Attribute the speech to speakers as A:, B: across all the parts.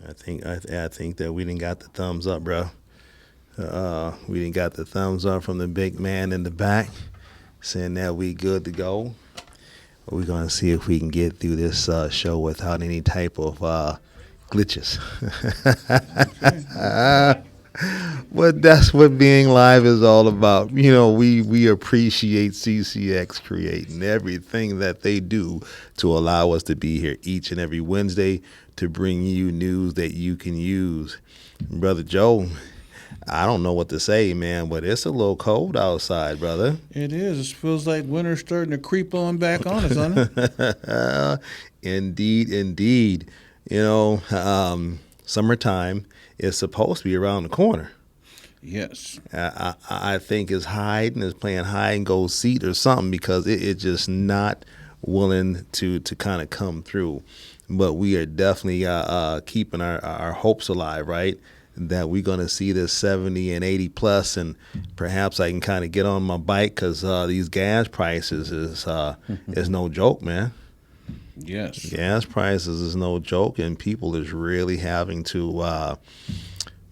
A: I think that we didn't got the thumbs up, bro. We didn't got the thumbs up from the big man in the back, saying that we good to go. We're gonna see if we can get through this show without any type of glitches. But that's what being live is all about. We appreciate CCX Create and everything that they do to allow us to be here each and every Wednesday to bring you news that you can use. Brother Joe, I don't know what to say, man, but it's a little cold outside, brother.
B: It is. It feels like winter's starting to creep on back on us, huh?
A: Indeed, indeed. Summertime is supposed to be around the corner.
B: Yes.
A: I think it's hiding, it's playing hide and go seek or something because it's just not willing to kind of come through. But we are definitely keeping our hopes alive, right? That we're going to see this 70 and 80 plus, and perhaps I can kind of get on my bike because these gas prices is no joke, man.
B: Yes.
A: Gas prices is no joke, and people is really having to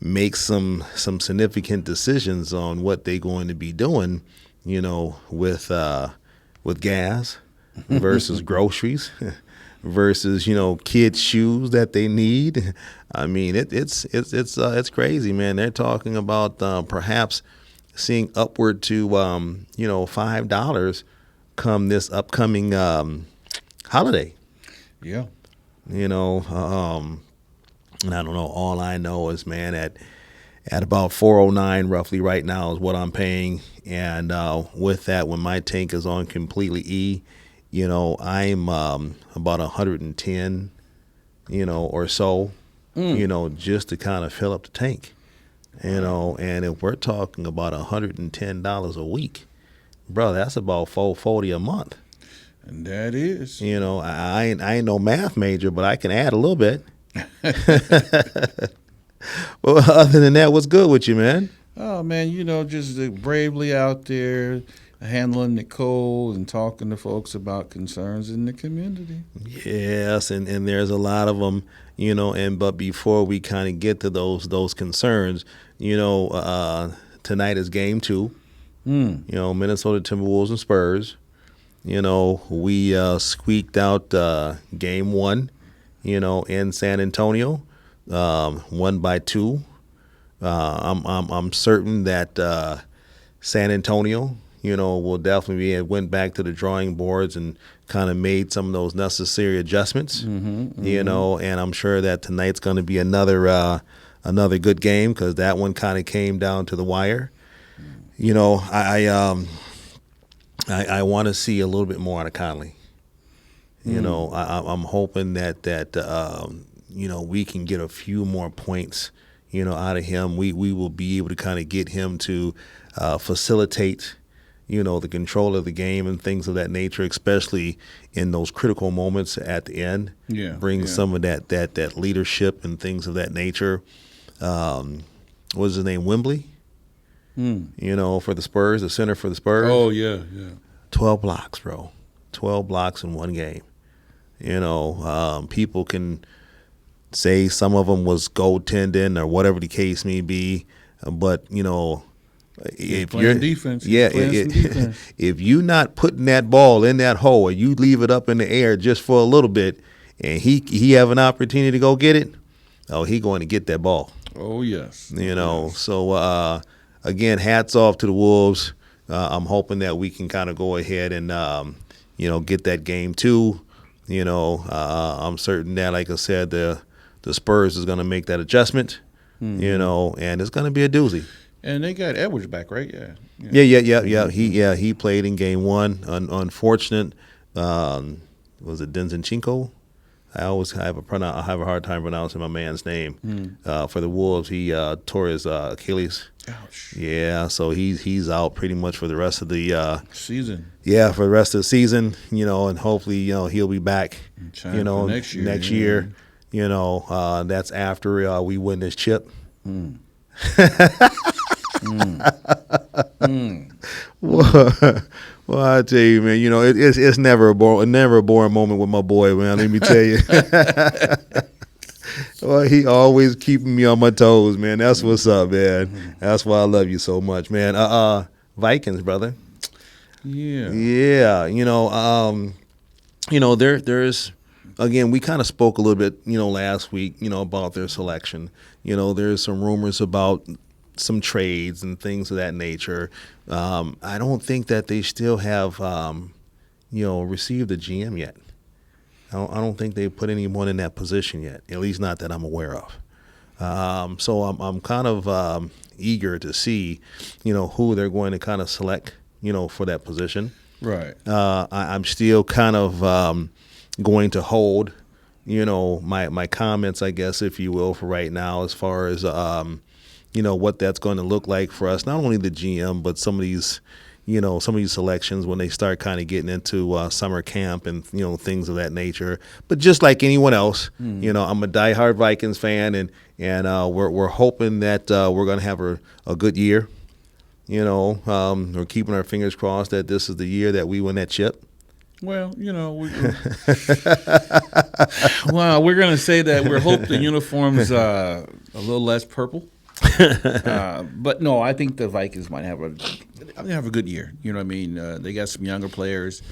A: make some significant decisions on what they're going to be doing, with gas versus groceries. Versus kids' shoes that they need. I mean, it's crazy, man. They're talking about perhaps seeing upward to $5 come this upcoming holiday.
B: Yeah.
A: And I don't know. All I know is, man, at about 409 roughly right now is what I'm paying, and with that, when my tank is on completely E. I'm about 110, or so, just to kind of fill up the tank, and if we're talking about $110 a week, bro, that's about $440 a month.
B: And that is.
A: I ain't no math major, but I can add a little bit. Well, other than that, what's good with you, man?
B: Oh, man, just bravely out there, handling the cold and talking to folks about concerns in the community.
A: Yes, and there's a lot of them, but before we kind of get to those concerns, tonight is game 2. Minnesota Timberwolves and Spurs. We squeaked out game 1, in San Antonio, won by 2. I'm certain that San Antonio, will definitely went back to the drawing boards and kind of made some of those necessary adjustments, and I'm sure that tonight's going to be another good game because that one kind of came down to the wire. I want to see a little bit more out of Conley. I'm hoping that we can get a few more points, out of him. We will be able to kind of get him to facilitate the control of the game and things of that nature, especially in those critical moments at the end.
B: Yeah,
A: bring some of that leadership and things of that nature. What's his name? Wembley. For the Spurs, the center for the Spurs.
B: Oh yeah.
A: 12 blocks, bro. 12 blocks in one game. People can say some of them was goaltending or whatever the case may be, but if you're
B: defense,
A: defense. If you're not putting that ball in that hole or you leave it up in the air just for a little bit, and he have an opportunity to go get it, he going to get that ball.
B: Oh yes.
A: Yes. So again, hats off to the Wolves. I'm hoping that we can kind of go ahead and get that game 2. I'm certain that, like I said, the Spurs is going to make that adjustment. And it's going to be a doozy.
B: And they got Edwards back, right?
A: Yeah. He played in game 1. Unfortunate. Was it Denzinchenko? I have a hard time pronouncing my man's name. For the Wolves, he tore his Achilles.
B: Ouch.
A: Yeah, so he's out pretty much for the rest of the
B: season.
A: Yeah, for the rest of the season, and hopefully, he'll be back,
B: next
A: year. That's after we win this chip. Well, I tell you, man, it's never a boring moment with my boy, man. Let me tell you. Well, he always keeping me on my toes, man. That's what's up, man. That's why I love you so much, man. Vikings, brother.
B: Yeah.
A: Yeah, there's again, we kind of spoke a little bit, last week, about their selection. There's some rumors about some trades and things of that nature. I don't think that they still have, received a GM yet. I don't think they put anyone in that position yet, at least not that I'm aware of. So I'm kind of eager to see, who they're going to kind of select, for that position.
B: Right.
A: I'm still kind of going to hold, my comments, I guess, if you will, for right now, as far as what that's going to look like for us. Not only the GM, but some of these selections when they start kind of getting into summer camp and things of that nature. But just like anyone else, I'm a diehard Vikings fan, and we're hoping that we're going to have a good year. We're keeping our fingers crossed that this is the year that we win that chip.
B: Well, we're going to say that we hope the uniform's a little less purple. But no, I think the Vikings might have a good year. You know what I mean? They got some younger players.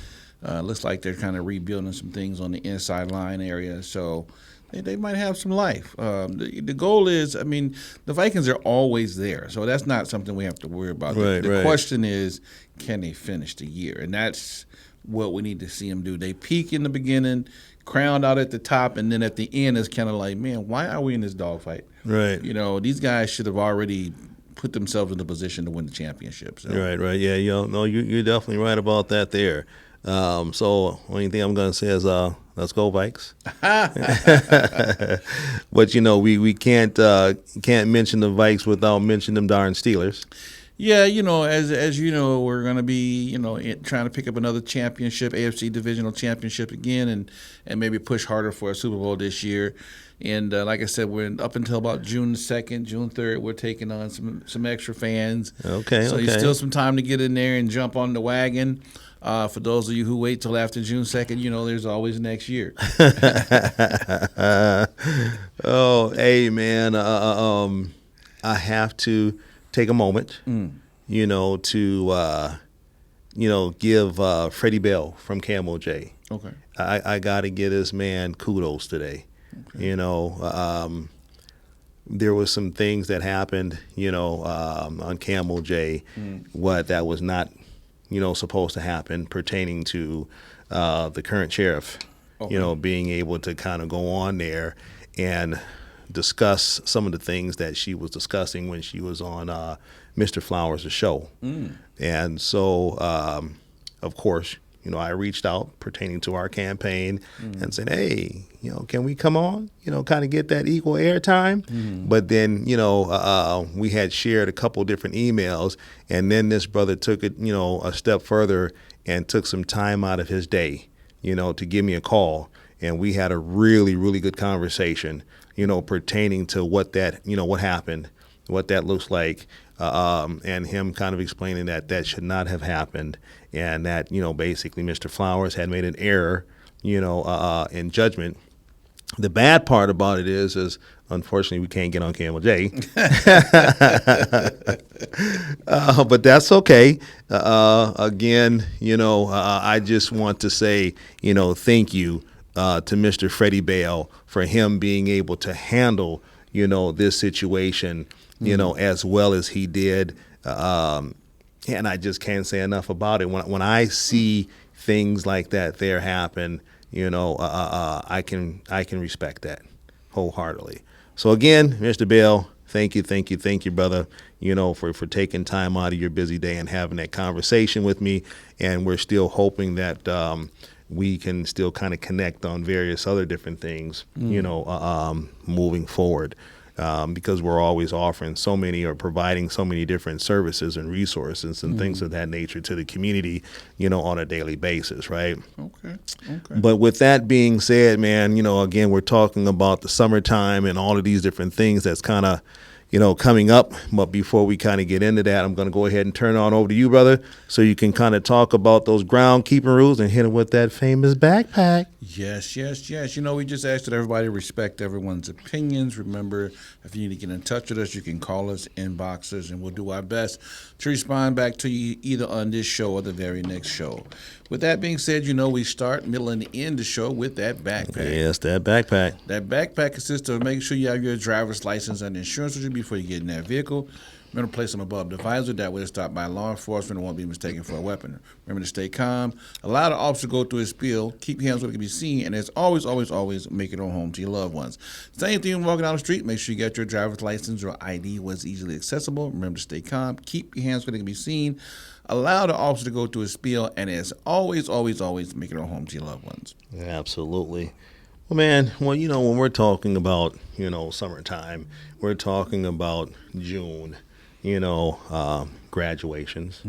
B: Looks like they're kind of rebuilding some things on the inside line area. So they might have some life. The goal is, the Vikings are always there. So that's not something we have to worry about. The question is, can they finish the year? And that's what we need to see them do. They peak in the beginning, crowned out at the top, and then at the end it's kind of like, man, why are we in this dogfight?
A: Right.
B: These guys should have already put themselves in the position to win the championship. So.
A: Right. Yeah, you're definitely right about that there. So only thing I'm going to say is let's go Vikes. But we can't mention the Vikes without mentioning them darn Steelers.
B: Yeah, as you know, we're going to be, trying to pick up another championship, AFC divisional championship again, and maybe push harder for a Super Bowl this year. And like I said, we're up until about June 2nd, June 3rd, we're taking on some extra fans.
A: Okay.
B: So there's still some time to get in there and jump on the wagon. For those of you who wait till after June 2nd, there's always next year.
A: Oh, hey, man, I have to take a moment, to, give Freddie Bell from Camel J.
B: Okay.
A: I got to give this man kudos today. Okay. There was some things that happened, on Camel J, what that was not, supposed to happen pertaining to the current sheriff, okay. Being able to kind of go on there and discuss some of the things that she was discussing when she was on Mr. Flowers' show. And so, of course, I reached out pertaining to our campaign and said, hey, can we come on, kind of get that equal airtime? But then, we had shared a couple different emails, and then this brother took it, a step further and took some time out of his day, to give me a call. And we had a really, really good conversation, pertaining to what happened, what that looks like, and him kind of explaining that should not have happened, and that, basically Mr. Flowers had made an error, in judgment. The bad part about it is unfortunately we can't get on Camel J. But that's okay. Again, I just want to say, thank you to Mr. Freddie Bell for him being able to handle, this situation, as well as he did. And I just can't say enough about it. When I see things like that there happen, I can respect that wholeheartedly. So again, Mr. Bell, thank you, brother, for taking time out of your busy day and having that conversation with me. And we're still hoping that we can still kind of connect on various other different things, moving forward. Because we're always offering so many or providing so many different services and resources and things of that nature to the community, on a daily basis, right?
B: Okay.
A: But with that being said, man, again, we're talking about the summertime and all of these different things that's kind of, coming up. But before we kind of get into that, I'm going to go ahead and turn it on over to you, brother, so you can kind of talk about those groundkeeping rules and hit it with that famous backpack.
B: Yes. We just asked that everybody respect everyone's opinions. Remember, if you need to get in touch with us, you can call us, inbox us, and we'll do our best to respond back to you either on this show or the very next show. With that being said, we start, middle, and end the show with that backpack.
A: Yes, that backpack.
B: That backpack consists of making sure you have your driver's license and insurance with you before you get in that vehicle. Remember to place them above the visor. That way it's stopped by law enforcement and won't be mistaken for a weapon. Remember to stay calm. Allow the officer to go through his spiel. Keep your hands where they can be seen. And as always, make it on home to your loved ones. Same thing when walking down the street. Make sure you get your driver's license or ID was easily accessible. Remember to stay calm. Keep your hands where they can be seen. Allow the officer to go through his spiel. And as always, make it on home to your loved ones.
A: Absolutely. Well, man, when we're talking about, summertime, we're talking about June. Graduations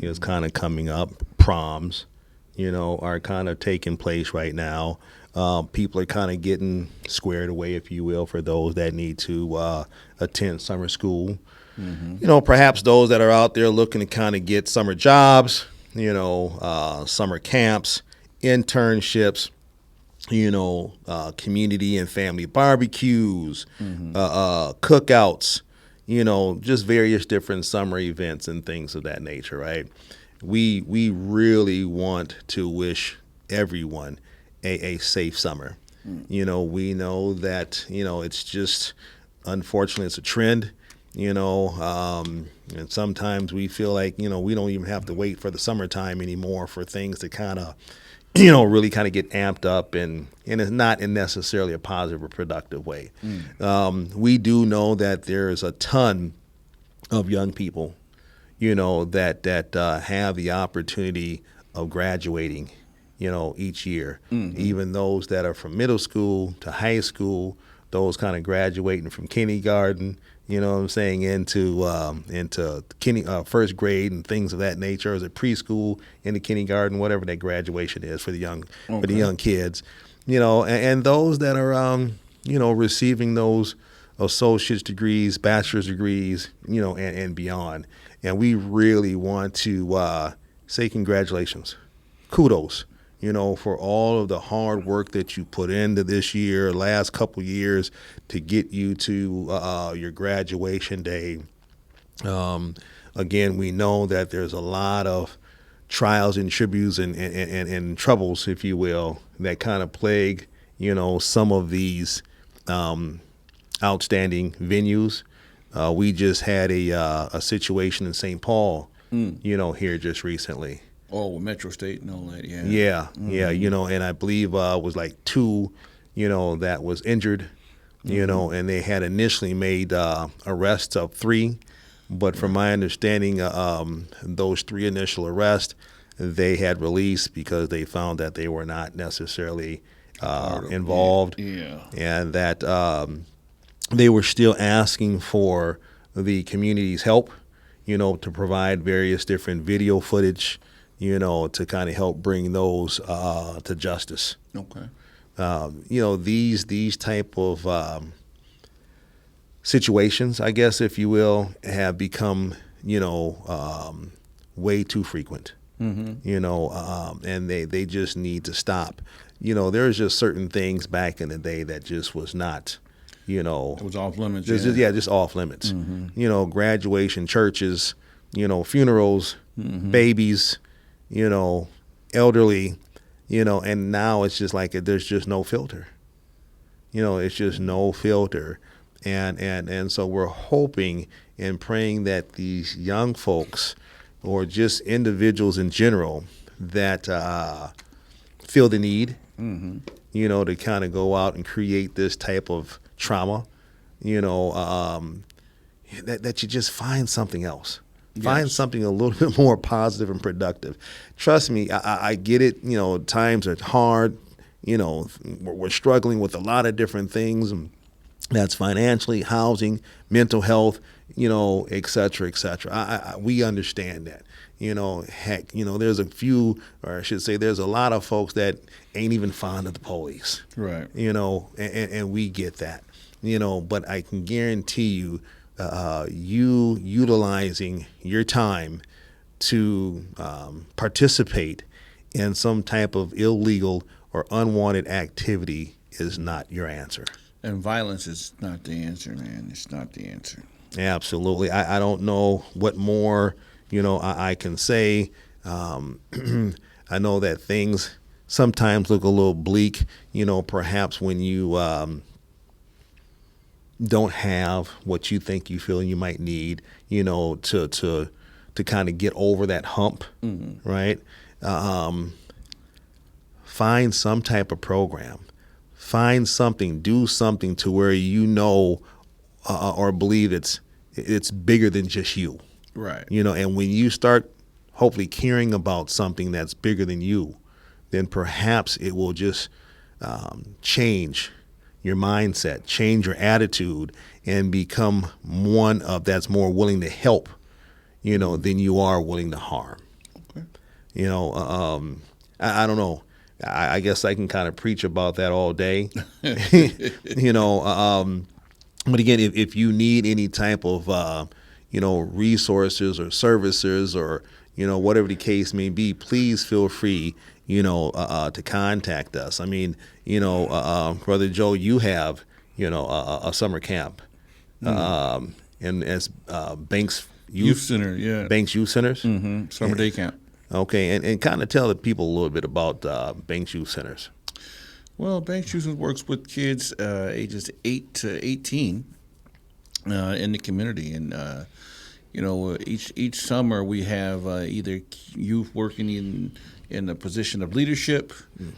A: is kind of coming up. Proms, are kind of taking place right now. People are kind of getting squared away, if you will, for those that need to attend summer school. Perhaps those that are out there looking to kind of get summer jobs, summer camps, internships, community and family barbecues, cookouts. Just various different summer events and things of that nature, right? We really want to wish everyone a safe summer. We know that, it's just, unfortunately, it's a trend, and sometimes we feel like, we don't even have to wait for the summertime anymore for things to kind of, really kind of get amped up, and it's not in necessarily a positive or productive way. We do know that there's a ton of young people, that have the opportunity of graduating, each year. Even those that are from middle school to high school, those kind of graduating from kindergarten, into first grade and things of that nature, as a preschool into kindergarten, whatever that graduation is for the young kids, and those that are receiving those associate's degrees, bachelor's degrees, and beyond. And we really want to say congratulations, kudos, for all of the hard work that you put into this year, last couple years, to get you to your graduation day. Again, we know that there's a lot of trials and tributes and troubles, if you will, that kind of plague, some of these outstanding venues. We just had a situation in St. Paul, here just recently.
B: Oh, with Metro State and all that, yeah.
A: Yeah, and I believe it was like 2, that was injured, and they had initially made arrests of 3, but from my understanding, those 3 initial arrests, they had released because they found that they were not necessarily involved, and that they were still asking for the community's help, to provide various different video footage, to kind of help bring those to justice.
B: Okay.
A: These type of situations, I guess, if you will, have become, way too frequent. And they just need to stop. There's just certain things back in the day that just was not, it
B: was off limits.
A: Just off limits. Graduation, churches, funerals, babies, elderly, and now it's just like there's just no filter. It's just no filter. And so we're hoping and praying that these young folks, or just individuals in general, that feel the need, to kind of go out and create this type of trauma, that you just find something else. Yes. Find something a little bit more positive and productive. Trust me, I get it. Times are hard. We're struggling with a lot of different things. That's financially, housing, mental health, et cetera, et cetera. We understand that. Heck, there's a few, or I should say there's a lot of folks that ain't even fond of the police.
B: Right.
A: And we get that. But I can guarantee you, you utilizing your time to participate in some type of illegal or unwanted activity is not your answer.
B: And violence is not the answer, man. It's not the answer.
A: Absolutely. I don't know what more, I can say. I know that things sometimes look a little bleak, perhaps when you don't have what you think you feel you might need, to kind of get over that hump, right? Find some type of program. Find something, do something to where or believe it's bigger than just you.
B: Right.
A: And when you start hopefully caring about something that's bigger than you, then perhaps it will just change your mindset, change your attitude, and become one of that's more willing to help, than you are willing to harm.
B: Okay.
A: I don't know. I guess I can kind of preach about that all day. But again, if you need any type of, resources or services or, whatever the case may be, please feel free, to contact us. I mean, Brother Joe, you have, a summer camp, and as Beeks
B: Youth Center, yeah.
A: Beeks Youth Centers.
B: Mm-hmm. Summer day camp.
A: Okay, and kind of tell the people a little bit about Beeks Youth Centers.
B: Well, Beeks Youth Centers works with kids ages 8 to 18 in the community, and each summer we have either youth working in a position of leadership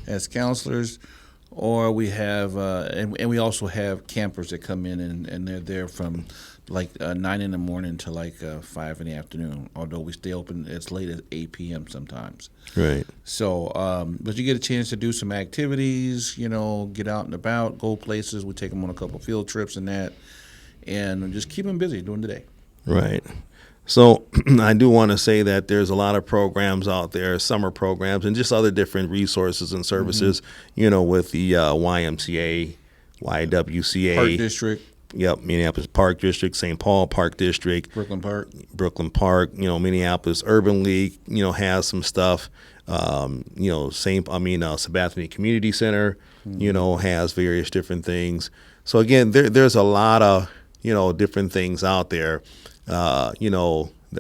B: as counselors, or we have and we also have campers that come in and they're there from like 9 in the morning to like 5 in the afternoon, although we stay open as late as 8 p.m. sometimes.
A: Right.
B: So, but you get a chance to do some activities, get out and about, go places. We take them on a couple field trips and that, and just keep them busy during the day.
A: Right. So I do want to say that there's a lot of programs out there, summer programs, and just other different resources and services, with the YMCA, YWCA.
B: Park District.
A: Yep, Minneapolis Park District, St. Paul Park District.
B: Brooklyn Park.
A: Minneapolis Urban League, has some stuff. Sabathani Community Center, has various different things. So again, there's a lot of, different things out there.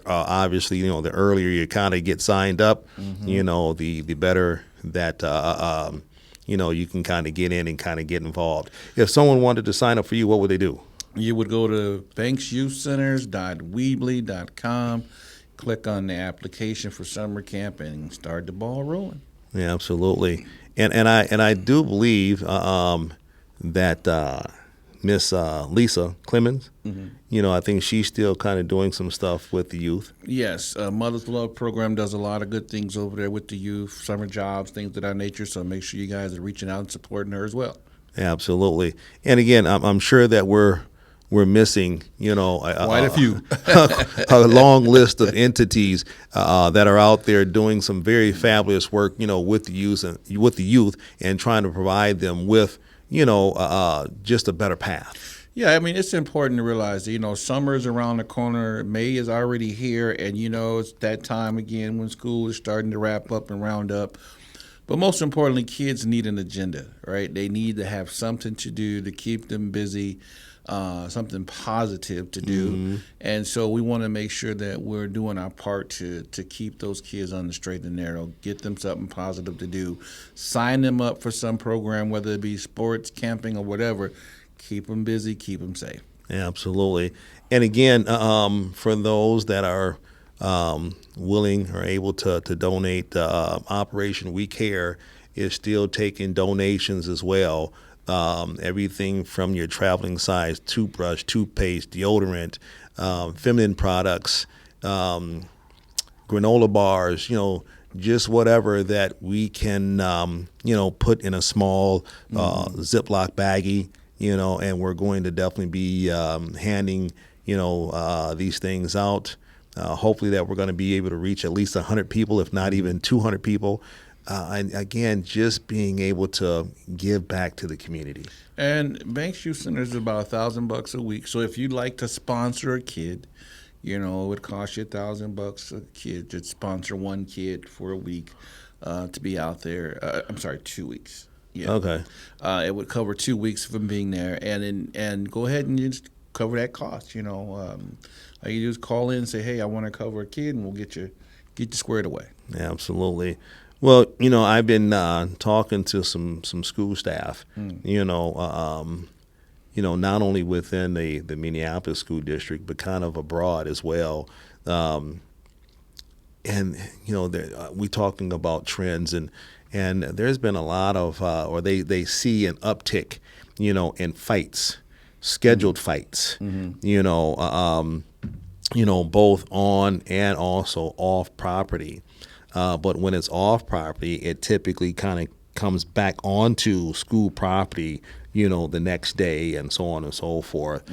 A: Obviously, the earlier you kind of get signed up, the better that, you can kind of get in and kind of get involved. If someone wanted to sign up for you, what would they do?
B: You would go to BanksYouthCenters.weebly.com, click on the application for summer camp, and start the ball rolling.
A: Yeah, absolutely. And I do believe that Miss Lisa Clemens, I think she's still kind of doing some stuff with the youth.
B: Yes, Mother's Love program does a lot of good things over there with the youth, summer jobs, things of that nature. So make sure you guys are reaching out and supporting her as well.
A: Absolutely. And again, I'm sure that we're missing,
B: quite a few,
A: a long list of entities that are out there doing some very fabulous work, with the youth and trying to provide them with, just a better path.
B: Yeah, I mean, it's important to realize that, summer is around the corner. May is already here, and, it's that time again when school is starting to wrap up and round up. But most importantly, kids need an agenda, right? They need to have something to do to keep them busy, something positive to do. And so we want to make sure that we're doing our part to keep those kids on the straight and narrow, get them something positive to do, sign them up for some program, whether it be sports, camping, or whatever. Keep them busy, keep them safe.
A: Absolutely. And again, for those that are willing or able to donate, Operation We Care is still taking donations as well. Everything from your traveling size, toothbrush, toothpaste, deodorant, feminine products, granola bars, just whatever that we can, put in a small Ziploc baggie, and we're going to definitely be handing, these things out. Hopefully that we're going to be able to reach at least 100 people, if not even 200 people. and again, just being able to give back to the community.
B: And Banks Youth Center is about $1,000 a week. So if you'd like to sponsor a kid, it would cost you $1,000 a kid to sponsor one kid for a week to be out there. I'm sorry, 2 weeks. Yeah.
A: Okay.
B: It would cover 2 weeks of them being there, and go ahead and just cover that cost. All you do is call in and say, "Hey, I want to cover a kid," and we'll get you squared away.
A: Absolutely. Well, I've been talking to some school staff. Not only within the Minneapolis school district, but kind of abroad as well. We talking about trends, and there's been a lot of, or they see an uptick, in fights, scheduled fights, both on and also off property. But when it's off property, it typically kind of comes back onto school property, the next day, and so on and so forth.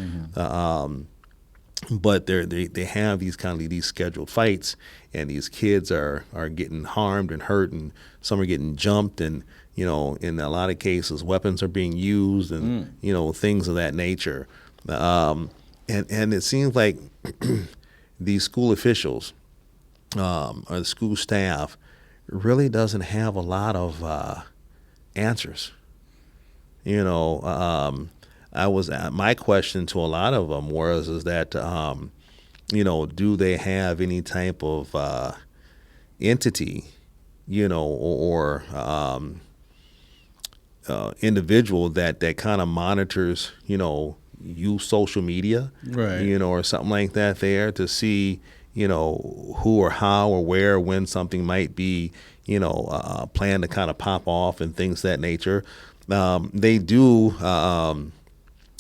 A: But they have these scheduled fights, and these kids are getting harmed and hurt, and some are getting jumped, and in a lot of cases weapons are being used, and things of that nature. And it seems like these school officials or the school staff really doesn't have a lot of answers. My question to a lot of them is that do they have any type of entity, or individual that kind of monitors, use social media,
B: Right.
A: or something like that there to see, who or how or where, when something might be, planned to kind of pop off and things of that nature. They do,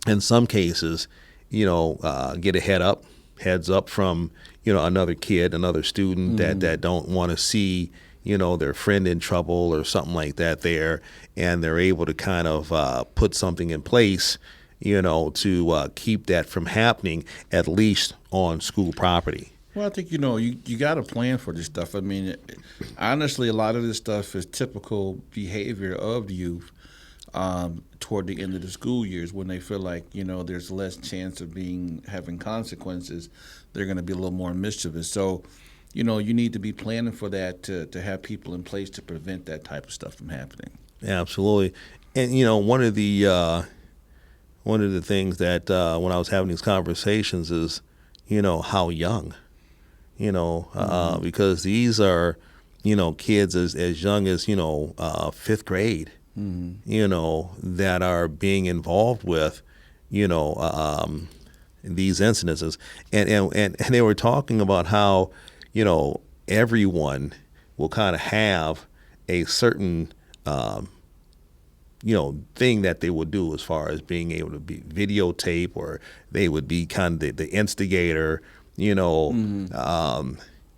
A: in some cases, get a heads up from, another kid, another student that don't want to see, their friend in trouble or something like that there, and they're able to kind of put something in place, to keep that from happening, at least on school property.
B: Well, I think you got to plan for this stuff. I mean, honestly, a lot of this stuff is typical behavior of youth toward the end of the school years, when they feel like there's less chance of having consequences. They're going to be a little more mischievous. So, you need to be planning for that to have people in place to prevent that type of stuff from happening.
A: Absolutely. And one of the things that when I was having these conversations is how young. Because these are, kids as young as, fifth grade, that are being involved with, these incidences. And they were talking about how, everyone will kind of have a certain, thing that they would do as far as being able to be videotape, or they would be kind of the instigator, and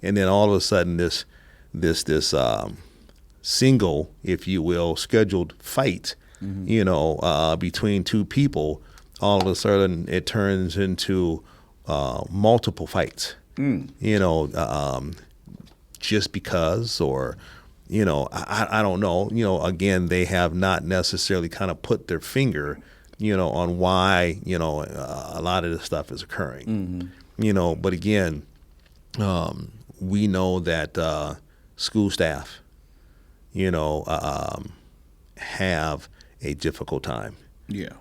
A: then all of a sudden this single, if you will, scheduled fight, between two people, all of a sudden it turns into multiple fights, just because, or I don't know. Again, they have not necessarily kind of put their finger, on why a lot of this stuff is occurring. But again, we know that school staff, have a difficult time.
B: Yeah.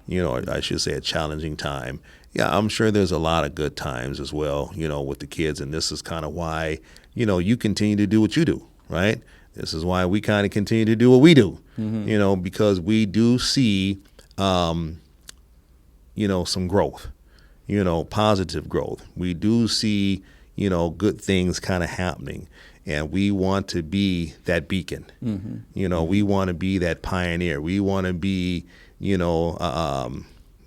A: I should say a challenging time. Yeah, I'm sure there's a lot of good times as well, with the kids. And this is kind of why, you continue to do what you do, right? This is why we kind of continue to do what we do, because we do see, some growth, positive growth. We do see, good things kind of happening. And we want to be that beacon. We want to be that pioneer. We want to be,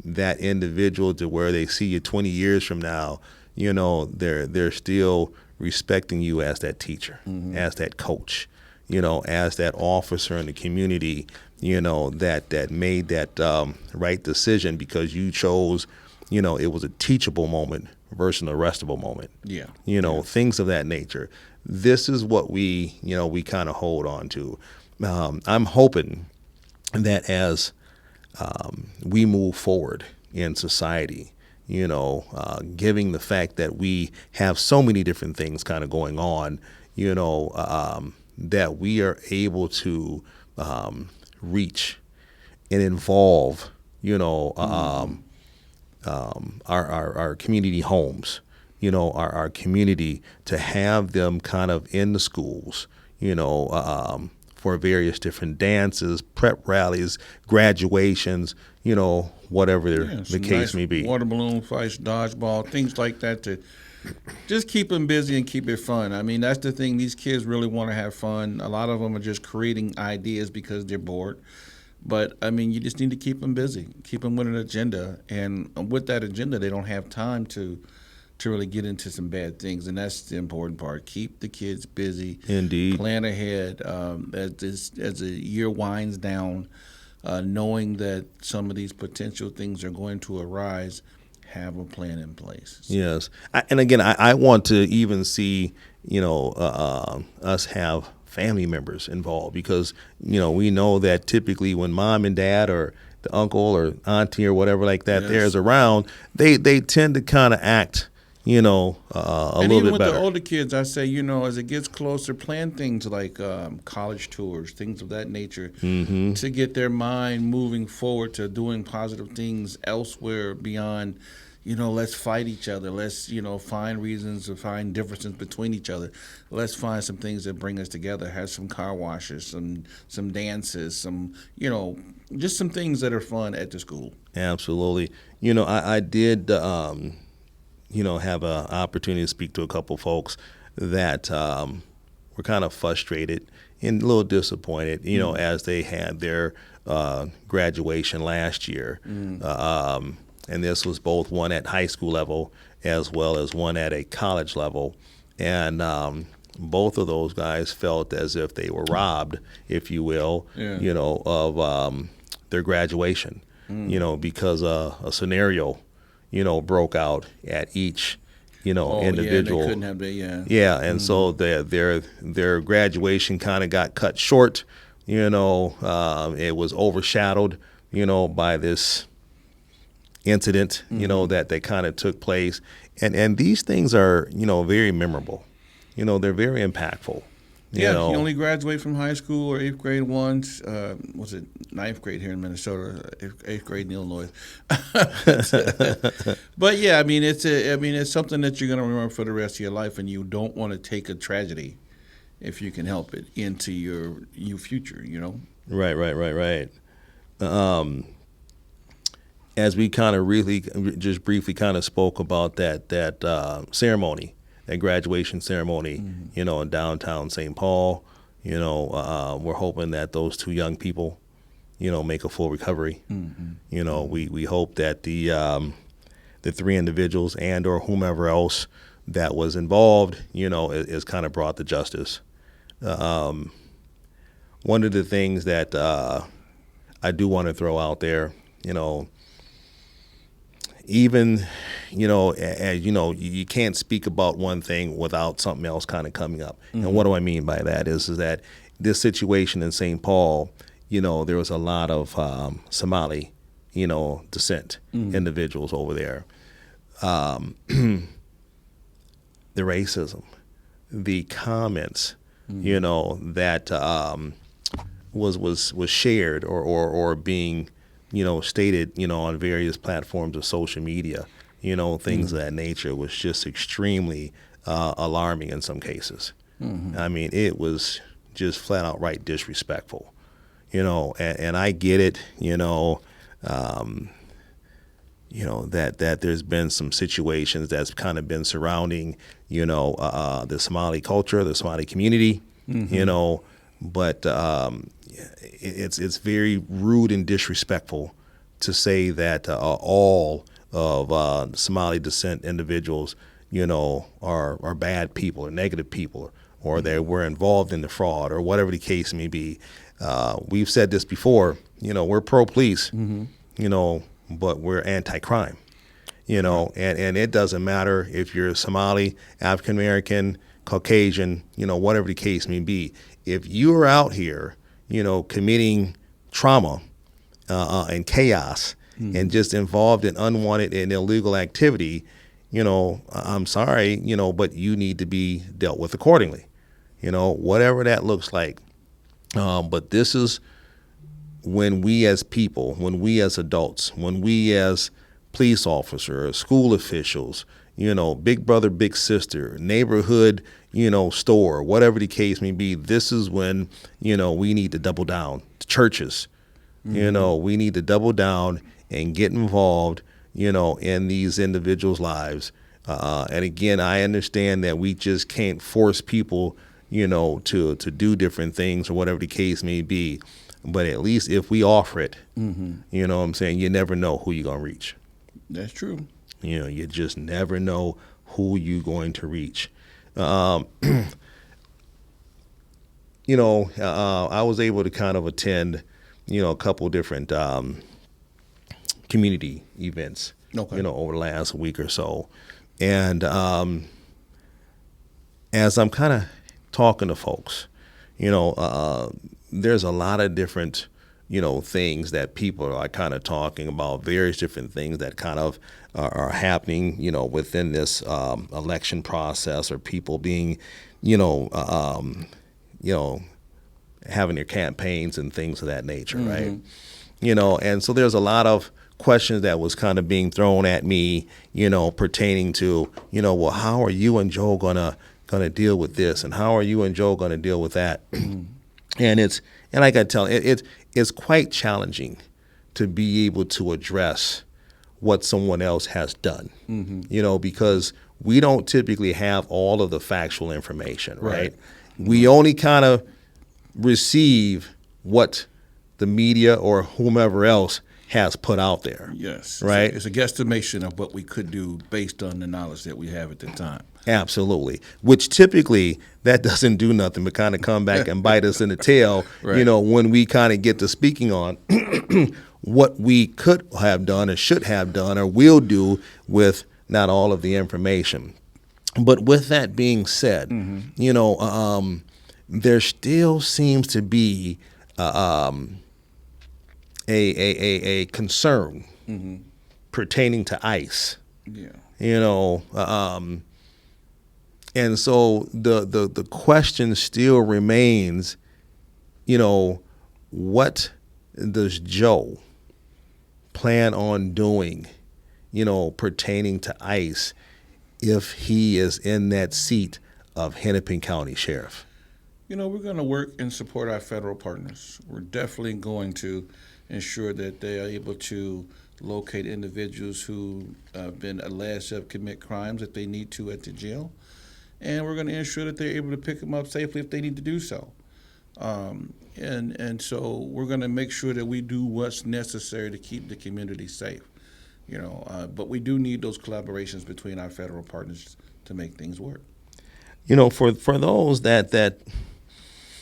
A: that individual to where they see you 20 years from now, they're still respecting you as that teacher, as that coach, as that officer in the community, that made that right decision because you chose, it was a teachable moment versus an arrestable moment.
B: Yeah.
A: Things of that nature. This is what we kind of hold on to. I'm hoping that as we move forward in society, giving the fact that we have so many different things kind of going on, that we are able to reach and involve, our community homes, our community, to have them kind of in the schools, for various different dances, prep rallies, graduations, whatever the
B: some
A: case
B: nice
A: may be.
B: water balloon fights, dodgeball, things like that to just keep them busy and keep it fun. I mean, that's the thing. These kids really want to have fun. A lot of them are just creating ideas because they're bored. But, I mean, you just need to keep them busy, keep them with an agenda. And with that agenda, they don't have time to really get into some bad things. And that's the important part. Keep the kids busy.
A: Indeed.
B: Plan ahead as the year winds down, knowing that some of these potential things are going to arise. Have a plan in place.
A: Yes. And again, I want to even see, us have family members involved, because, we know that typically when mom and dad or the uncle or auntie or whatever like that
B: Yes.
A: there is around, they tend to kind of act, a
B: And
A: little
B: even
A: bit
B: with
A: better.
B: the older kids, I say, as it gets closer, plan things like college tours, things of that nature, to get their mind moving forward to doing positive things elsewhere beyond, let's fight each other. Let's, find reasons to find differences between each other. Let's find some things that bring us together. Have some car washes, some dances, some, just some things that are fun at the school.
A: Absolutely. I did, have an opportunity to speak to a couple folks that were kind of frustrated and a little disappointed, as they had their graduation last year. And this was both one at high school level as well as one at a college level. And both of those guys felt as if they were robbed, if you will, of their graduation, because a scenario, broke out at each, individual.
B: Yeah, they couldn't have that, yeah.
A: Yeah, and so their graduation kind of got cut short. It was overshadowed, by this incident, that kind of took place. And these things are, very memorable. They're very impactful. You
B: You only graduate from high school or eighth grade once. Was it ninth grade here in Minnesota? Eighth grade in Illinois. But yeah, I mean, it's something that you're going to remember for the rest of your life, and you don't want to take a tragedy, if you can help it, into your future.
A: Right. As we kind of really just briefly kind of spoke about that ceremony, that graduation ceremony, in downtown St. Paul, we're hoping that those two young people, make a full recovery. We hope that the three individuals and or whomever else that was involved, is kind of brought to justice. One of the things that I do want to throw out there, even, as you can't speak about one thing without something else kind of coming up. And what do I mean by that is that this situation in St. Paul, there was a lot of Somali, descent individuals over there. The racism, the comments, that was shared or being stated, on various platforms of social media, things of that nature, was just extremely alarming in some cases. I mean, it was just flat out right disrespectful, and I get it, that there's been some situations that's kind of been surrounding, the Somali culture, the Somali community, but it's very rude and disrespectful to say that all of Somali descent individuals, are bad people or negative people, or they were involved in the fraud, or whatever the case may be. We've said this before. We're pro-police, but we're anti-crime. And it doesn't matter if you're Somali, African American, Caucasian, whatever the case may be. If you're out here, committing trauma and chaos and just involved in unwanted and illegal activity, I'm sorry, but you need to be dealt with accordingly, whatever that looks like. But this is when we as people, when we as adults, when we as police officers, school officials, big brother, big sister, neighborhood, store, whatever the case may be, this is when, we need to double down. Churches, we need to double down and get involved, in these individuals' lives. And again, I understand that we just can't force people, to do different things or whatever the case may be. But at least if we offer it, you know what I'm saying, you never know who you're going to reach.
B: That's true.
A: You just never know who you're going to reach. I was able to kind of attend, a couple different community events,
B: Okay.
A: over the last week or so. And as I'm kind of talking to folks, there's a lot of different, things that people are kind of talking about, various different things that kind of are happening, within this election process, or people being, having their campaigns and things of that nature, right? And so there's a lot of questions that was kind of being thrown at me, pertaining to, well, how are you and Joe gonna deal with this, and how are you and Joe gonna deal with that? And I got to tell you, it's quite challenging to be able to address what someone else has done, because we don't typically have all of the factual information, right? We only kind of receive what the media or whomever else has put out there.
B: Yes.
A: Right?
B: It's a guesstimation of what we could do based on the knowledge that we have at the time.
A: Absolutely. Which typically that doesn't do nothing but kind of come back and bite us in the tail,
B: Right.
A: When we kind of get to speaking on what we could have done or should have done or will do with not all of the information. But with that being said, there still seems to be a concern pertaining to ICE.
B: Yeah.
A: And so the question still remains, what does Joe plan on doing, pertaining to ICE if he is in that seat of Hennepin County Sheriff?
B: We're going to work and support our federal partners. We're definitely going to ensure that they are able to locate individuals who have been alleged to have commit crimes if they need to at the jail. And we're going to ensure that they're able to pick them up safely if they need to do so. And so we're going to make sure that we do what's necessary to keep the community safe. But we do need those collaborations between our federal partners to make things work.
A: For those that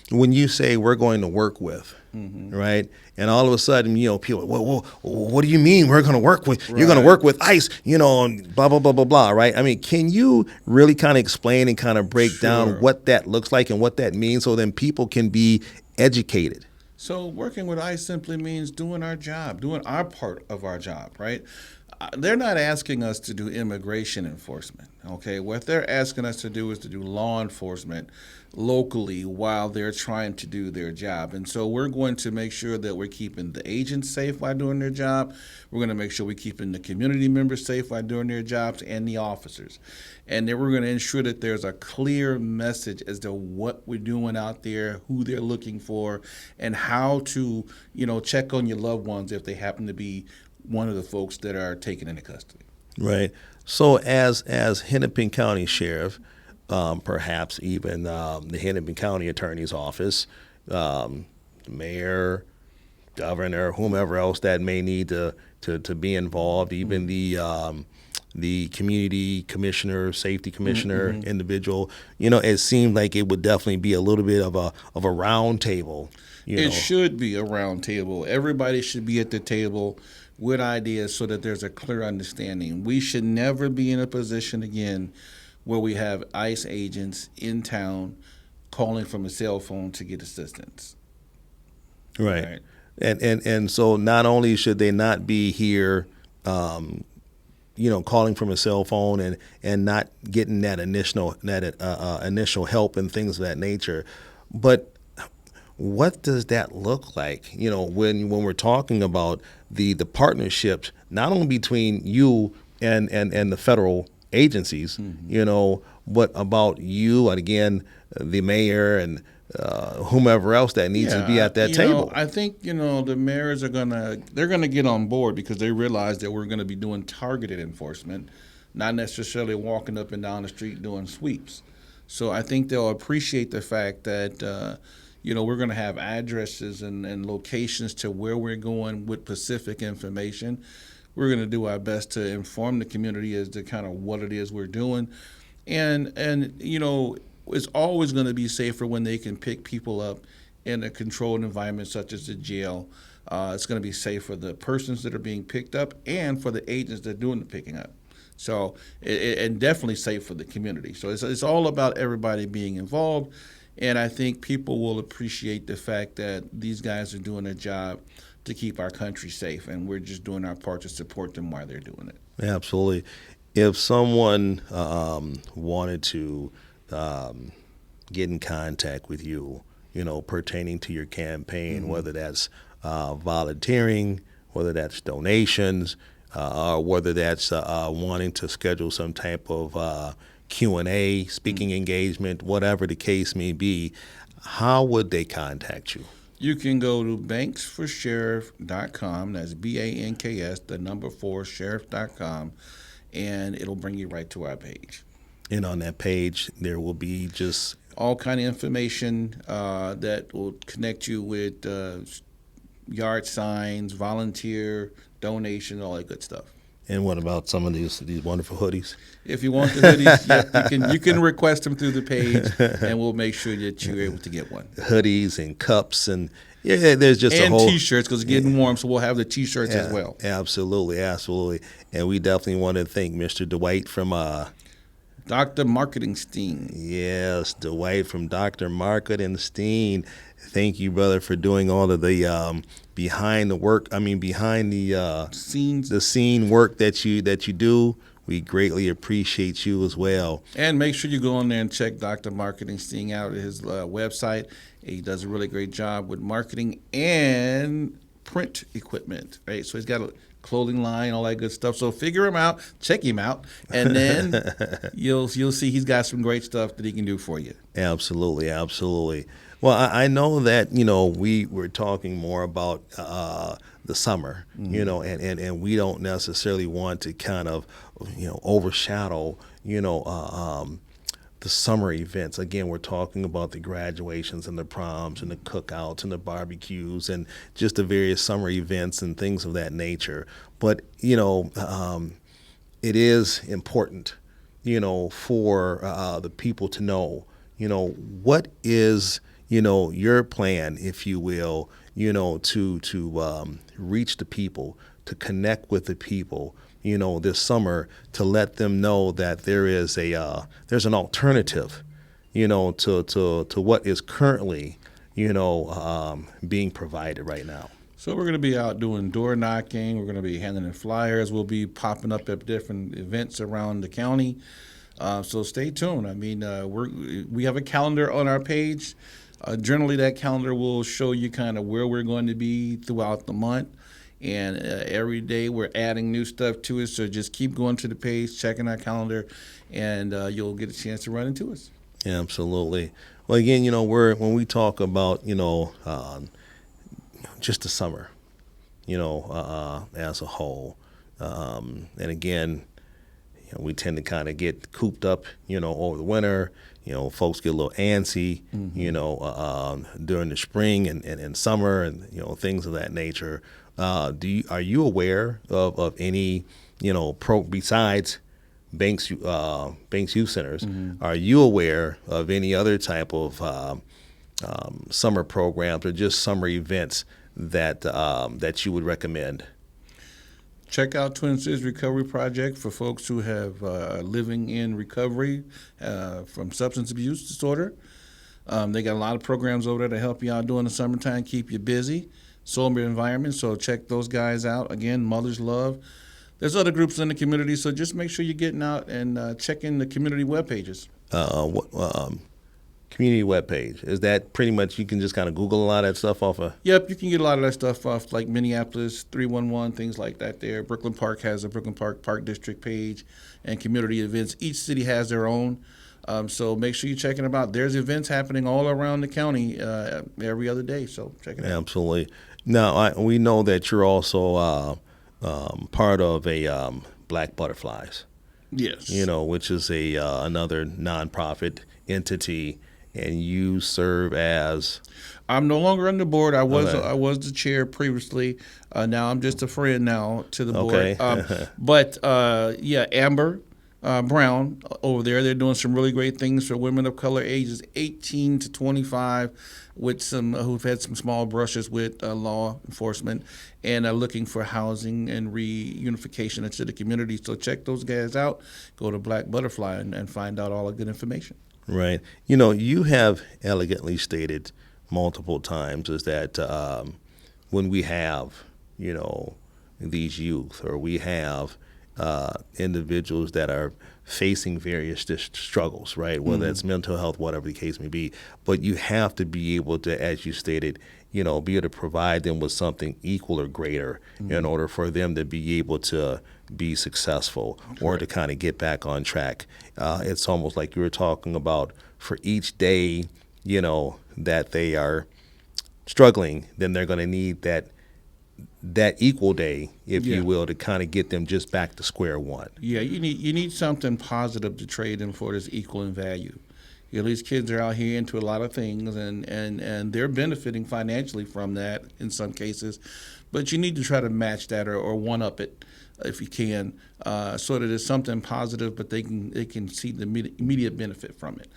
A: when you say we're going to work with, right? And all of a sudden, people, well, what do you mean we're going to work with? You're going to work with ICE, and blah, blah, blah, blah, blah, right? I mean, can you really kind of explain and kind of break down what that looks like and what that means so then people can be educated?
B: So working with ICE simply means doing our job, doing our part of our job, right? They're not asking us to do immigration enforcement, okay? What they're asking us to do is to do law enforcement locally while they're trying to do their job. And so we're going to make sure that we're keeping the agents safe while doing their job. We're going to make sure we're keeping the community members safe while doing their jobs and the officers. And then we're going to ensure that there's a clear message as to what we're doing out there, who they're looking for, and how to, check on your loved ones if they happen to be one of the folks that are taken into custody.
A: Right. So as Hennepin County Sheriff, perhaps even the Hennepin County Attorney's Office, the mayor, governor, whomever else that may need to be involved, even the community commissioner, safety commissioner, individual, it seemed like it would definitely be a little bit of a round table.
B: It should be a round table. Everybody should be at the table with ideas so that there's a clear understanding. We should never be in a position again where we have ICE agents in town calling from a cell phone to get assistance.
A: Right. And so not only should they not be here, calling from a cell phone and not getting that initial help and things of that nature, but what does that look like? When we're talking about the partnerships, not only between you and the federal agencies, but about you and again the mayor and whomever else that needs to be at that table.
B: I think the mayors are gonna get on board because they realize that we're gonna be doing targeted enforcement, not necessarily walking up and down the street doing sweeps. So I think they'll appreciate the fact that we're going to have addresses and locations to where we're going with specific information. We're going to do our best to inform the community as to kind of what it is we're doing, and it's always going to be safer when they can pick people up in a controlled environment such as the jail. It's going to be safe for the persons that are being picked up and for the agents that are doing the picking up. So, and definitely safe for the community. So it's all about everybody being involved. And I think people will appreciate the fact that these guys are doing their job to keep our country safe, and we're just doing our part to support them while they're doing it.
A: Absolutely. If someone wanted to get in contact with you, pertaining to your campaign, whether that's volunteering, whether that's donations, or whether that's wanting to schedule some type of Q&A, speaking engagement, whatever the case may be, how would they contact you?
B: You can go to banksforsheriff.com. That's BANKS, the number 4, sheriff.com, and it'll bring you right to our page.
A: And on that page, there will be just
B: all kind of information that will connect you with yard signs, volunteer, donation, all that good stuff.
A: And what about some of these wonderful hoodies?
B: If you want the hoodies, you can request them through the page, and we'll make sure that you're able to get one.
A: Hoodies and cups and there's just a whole
B: T-shirts because it's getting warm, so we'll have the T-shirts as well.
A: Absolutely, and we definitely want to thank Mr. Dwight from
B: Dr. Marketing Steen.
A: Yes, Dwight from Dr. Marketing Steen. Thank you, brother, for doing all of the behind the
B: scenes,
A: the scene work that you do. We greatly appreciate you as well.
B: And make sure you go on there and check Dr. Marketing Steen out at his website. He does a really great job with marketing and print equipment, right? So he's got a clothing line, all that good stuff. So figure him out, check him out, and then you'll see he's got some great stuff that he can do for you.
A: Absolutely. Well, I know that we were talking more about the summer, and we don't necessarily want to kind of overshadow the summer events. Again, we're talking about the graduations and the proms and the cookouts and the barbecues and just the various summer events and things of that nature. But, it is important, for the people to know, what is, your plan, if you will, to reach the people, to connect with the people, this summer, to let them know that there's an alternative, to what is currently, being provided right now.
B: So we're going to be out doing door knocking. We're going to be handing flyers. We'll be popping up at different events around the county. So stay tuned. I mean, we have a calendar on our page. Generally, that calendar will show you kind of where we're going to be throughout the month. And every day we're adding new stuff to it. So just keep going to the page, checking our calendar, and you'll get a chance to run into us.
A: Yeah, absolutely. Well, again, when we talk about, just the summer, as a whole, and again, we tend to kind of get cooped up, over the winter. Folks get a little antsy, during the spring and summer and, things of that nature. Are you aware of any, besides Banks Youth Centers, are you aware of any other type of summer programs or just summer events that you would recommend?
B: Check out Twin Cities Recovery Project for folks who have living in recovery from substance abuse disorder. They got a lot of programs over there to help you out during the summertime, keep you busy, sober environment. So check those guys out. Again, Mother's Love. There's other groups in the community, so just make sure you're getting out and checking the community web pages.
A: What community webpage is that? Pretty much, you can just kind of Google a lot of that stuff off of.
B: Yep, you can get a lot of that stuff off like Minneapolis 311, things like that there. Brooklyn Park has a Brooklyn Park District page and community events. Each city has their own. So make sure you're checking them out. There's events happening all around the county every other day, so check it out.
A: Absolutely. Now, we know that you're also part of a Black Butterflies.
B: Yes.
A: Which is a another nonprofit entity, and you serve as.
B: I'm no longer on the board. I was
A: Okay.
B: the chair previously. Now I'm just a friend now to the board.
A: Okay.
B: But Amber Brown over there, they're doing some really great things for women of color ages 18 to 25 with some who've had some small brushes with law enforcement and are looking for housing and reunification into the community. So check those guys out. Go to Black Butterfly and find out all the good information.
A: Right. You have elegantly stated multiple times is that when we have, these youth, or we have individuals that are facing various struggles, right? Whether it's mental health, whatever the case may be, but you have to be able to, as you stated, be able to provide them with something equal or greater in order for them to be able to be successful or to kind of get back on track. It's almost like you were talking about for each day, that they are struggling, then they're going to need that equal day, if you will, to kind of get them just back to square one.
B: Yeah, you need something positive to trade in for this equal in value. These kids are out here into a lot of things, and they're benefiting financially from that in some cases, but you need to try to match that or one up it if you can, so that it's something positive, but they can see the immediate benefit from it.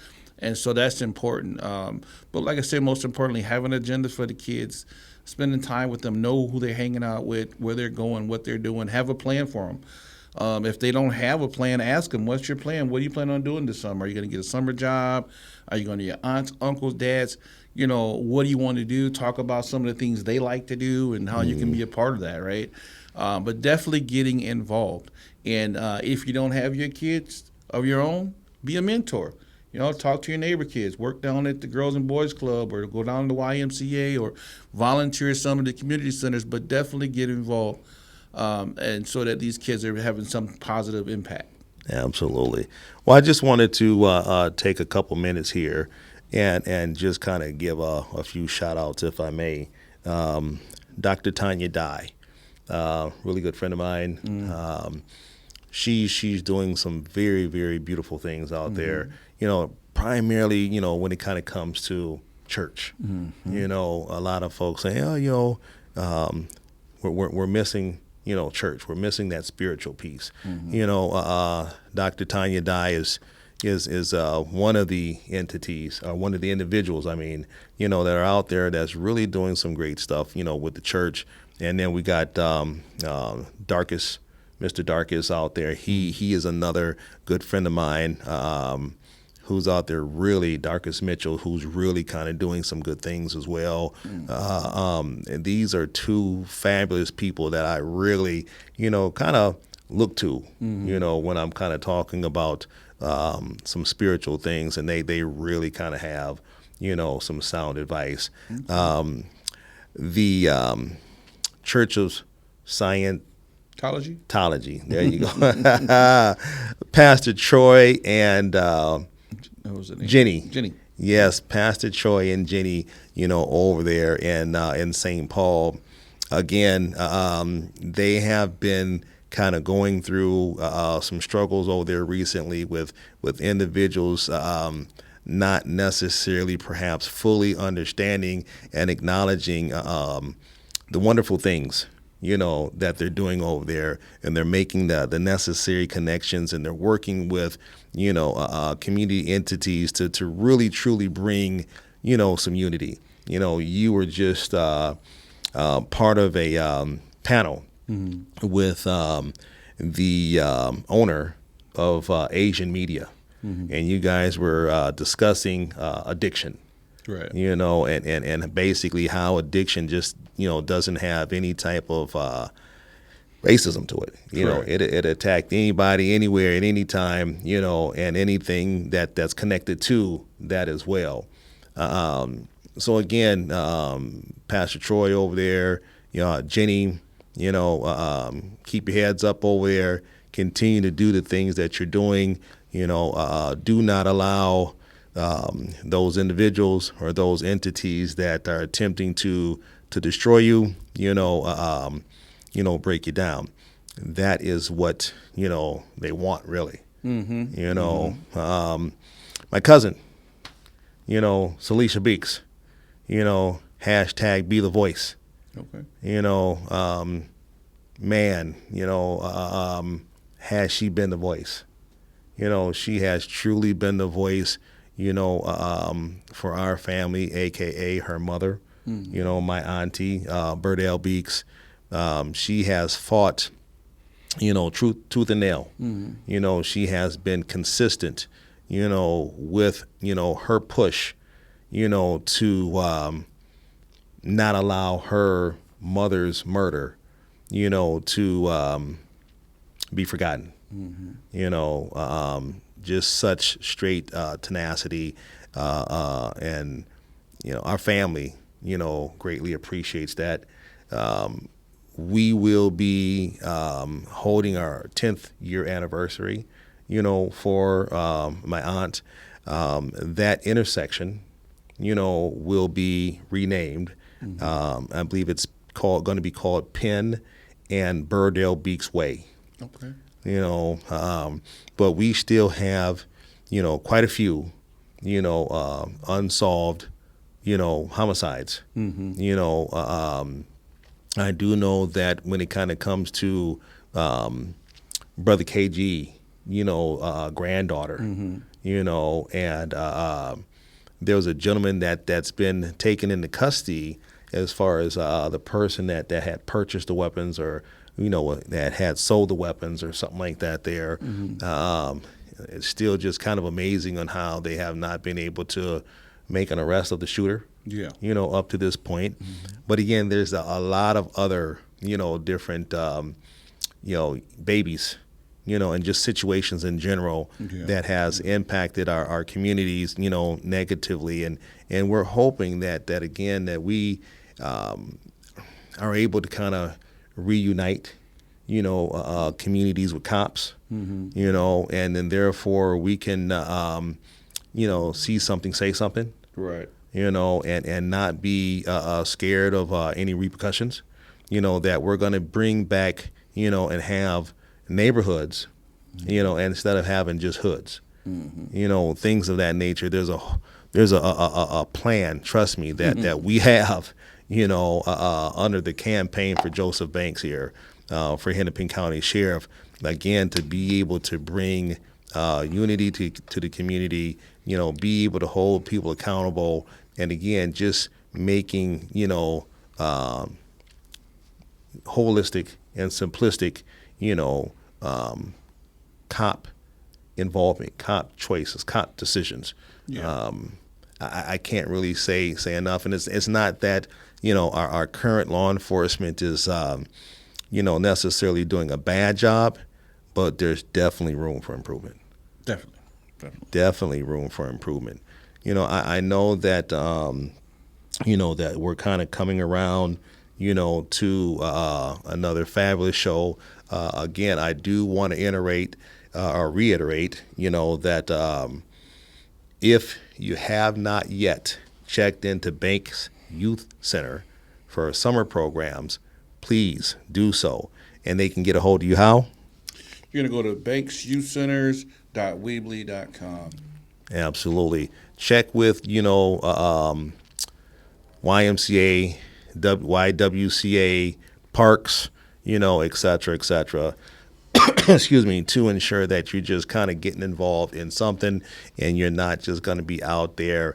B: And so that's important. But like I said, most importantly, have an agenda for the kids, spending time with them, know who they're hanging out with, where they're going, what they're doing, have a plan for them. If they don't have a plan, ask them, what's your plan? What do you plan on doing this summer? Are you going to get a summer job? Are you going to your aunts, uncles, dads? What do you want to do? Talk about some of the things they like to do and how you can be a part of that, right? But definitely getting involved. And if you don't have your kids of your own, be a mentor. Talk to your neighbor kids, work down at the Girls and Boys Club, or go down to the YMCA, or volunteer at some of the community centers, but definitely get involved, and so that these kids are having some positive impact.
A: Absolutely. Well, I just wanted to take a couple minutes here and just kind of give a few shout outs, if I may. Dr. Tanya Dye, really good friend of mine. She's doing some very, very beautiful things out there. Primarily, when it kind of comes to church. A lot of folks say, we're missing, church. We're missing that spiritual piece. Dr. Tanya Dye is one of the entities, one of the individuals, that are out there that's really doing some great stuff, with the church. And then we got Darkest, Mr. Darkest out there. He is another good friend of mine, who's out there really, Darkest Mitchell, who's really kind of doing some good things as well. And these are two fabulous people that I really, kind of look to, when I'm kind of talking about some spiritual things, and they really kind of have, some sound advice. The Church of Scientology. There you go. Pastor Troy and Jenny. Yes, Pastor Troy and Jenny, over there in St. Paul. Again, they have been kind of going through some struggles over there recently with individuals not necessarily perhaps fully understanding and acknowledging the wonderful things that they're doing over there, and they're making the necessary connections, and they're working with community entities to really truly bring some unity. You were just part of a panel with the owner of Asian Media, and you guys were discussing addiction.
B: Right.
A: And basically how addiction just, doesn't have any type of racism to it. It attacked anybody, anywhere, at any time, and anything that's connected to that as well. So again, Pastor Troy over there, Jenny, keep your heads up over there. Continue to do the things that you're doing. Do not allow those individuals or those entities that are attempting to destroy you, break you down. That is what, they want, really. My cousin, Celicia Beeks, hashtag be the voice.
B: Okay.
A: Has she been the voice? She has truly been the voice, for our family, AKA her mother, my auntie, Burdell Beeks. She has fought, tooth and nail. She has been consistent, with, her push, to not allow her mother's murder, to be forgotten. Just such straight tenacity, and our family, greatly appreciates that. We will be holding our 10th year anniversary, for my aunt. That intersection, will be renamed. I believe it's going to be called Penn and Burdell Beeks Way.
B: Okay.
A: But we still have, quite a few, unsolved, homicides. I do know that when it kind of comes to Brother KG, granddaughter, and there was a gentleman that's been taken into custody as far as the person that had purchased the weapons or, that had sold the weapons or something like that there. It's still just kind of amazing on how they have not been able to make an arrest of the shooter.
B: Yeah.
A: Up to this point. But again, there's a lot of other, different, babies, and just situations in general that has impacted our communities, negatively. And we're hoping that again, that we are able to kind of reunite, communities with cops, and then therefore we can, see something, say something.
B: Right.
A: And not be scared of any repercussions, that we're going to bring back, and have neighborhoods, instead of having just hoods, things of that nature. There's a plan, trust me, that we have, under the campaign for Joseph Banks here, for Hennepin County Sheriff, again, to be able to bring unity to the community, be able to hold people accountable, and again, just making, holistic and simplistic, cop involvement, cop choices, cop decisions.
B: Yeah.
A: I can't really say enough, and it's not that our current law enforcement is necessarily doing a bad job, but there's definitely room for improvement. Definitely room for improvement. I know that that we're kind of coming around, to another fabulous show. Again, I do want to reiterate, that if you have not yet checked into Beeks Youth Center for summer programs, please do so. And they can get a hold of you how?
B: You're going to go to BeeksYouthCenters.weebly.com.
A: Absolutely. Check with, YMCA, YWCA, parks, et cetera, excuse me, to ensure that you're just kind of getting involved in something and you're not just going to be out there,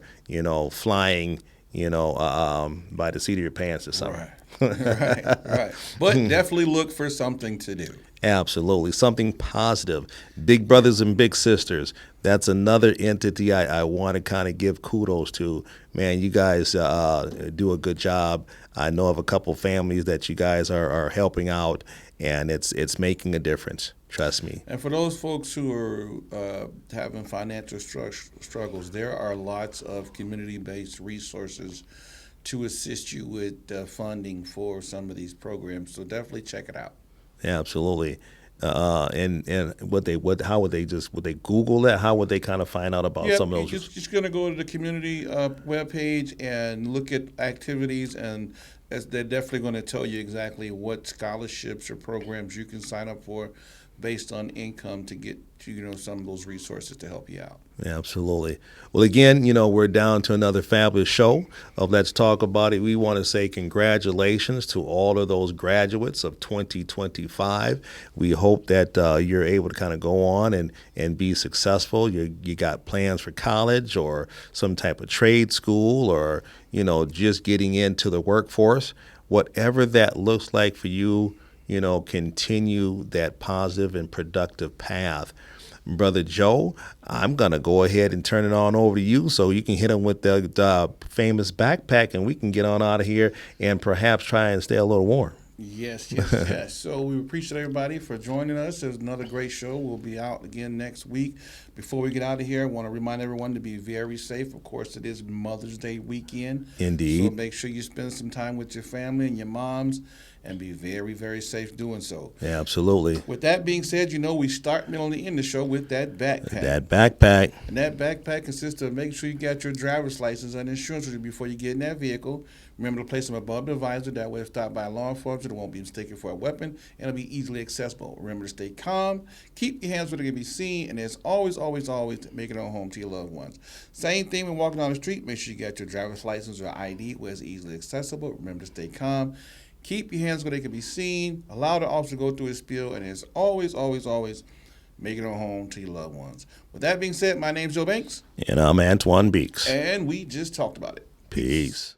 A: flying, by the seat of your pants this summer.
B: Right. But definitely look for something to do.
A: Absolutely. Something positive. Big brothers and big sisters. That's another entity I want to kind of give kudos to. Man, you guys do a good job. I know of a couple families that you guys are helping out, and it's making a difference. Trust me.
B: And for those folks who are having financial struggles, there are lots of community-based resources to assist you with funding for some of these programs. So definitely check it out.
A: Yeah, absolutely. And how would they Google that? How would they kind of find out about
B: Yep,
A: some of
B: you're
A: those?
B: just going to go to the community webpage and look at activities, and they're definitely going to tell you exactly what scholarships or programs you can sign up for based on income to get some of those resources to help you out.
A: Yeah, absolutely. Well, again, we're down to another fabulous show of Let's Talk About It. We want to say congratulations to all of those graduates of 2025. We hope that you're able to kind of go on and be successful. You got plans for college or some type of trade school, or, just getting into the workforce. Whatever that looks like for you, continue that positive and productive path. Brother Joe, I'm going to go ahead and turn it on over to you so you can hit him with the famous backpack, and we can get on out of here and perhaps try and stay a little warm.
B: Yes, yes, yes. So we appreciate everybody for joining us. It was another great show. We'll be out again next week. Before we get out of here, I want to remind everyone to be very safe. Of course, it is Mother's Day weekend.
A: Indeed.
B: So make sure you spend some time with your family and your moms, and be very, very safe doing so.
A: Yeah, absolutely.
B: With that being said, we start, middle, and end the show with that backpack.
A: That backpack.
B: And that backpack consists of making sure you got your driver's license and insurance with you before you get in that vehicle. Remember to place them above the visor. That way, if stopped by law enforcement, it won't be mistaken for a weapon, and it'll be easily accessible. Remember to stay calm, keep your hands where they can be seen, and as always, always, always, make it on home to your loved ones. Same thing when walking down the street. Make sure you got your driver's license or ID where it's easily accessible. Remember to stay calm. Keep your hands where they can be seen. Allow the officer to go through his spiel. And as always, always, always, make it on home to your loved ones. With that being said, my name's Joe Banks.
A: And I'm Anthijuan Beeks.
B: And we just talked about it.
A: Peace.